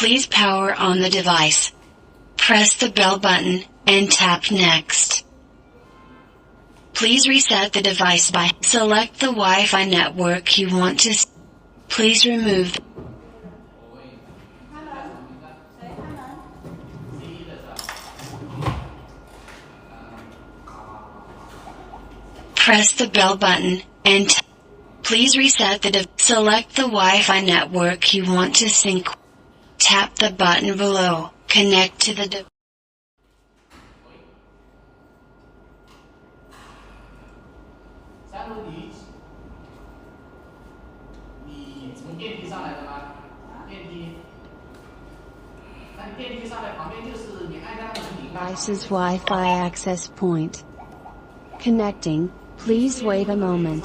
Please power on the device. Press the bell button, and tap Next. Please reset the device by select the Wi-Fi network you want to. Please remove. Press the bell button, and please reset the select the Wi-Fi network you want to sync. Tap the button below, connect to the device. 三问题，你从电梯上来的吗？电梯，那你电梯上来旁边就是你按下那个门铃。Device's Wi-Fi access point. Connecting. Please wait a moment.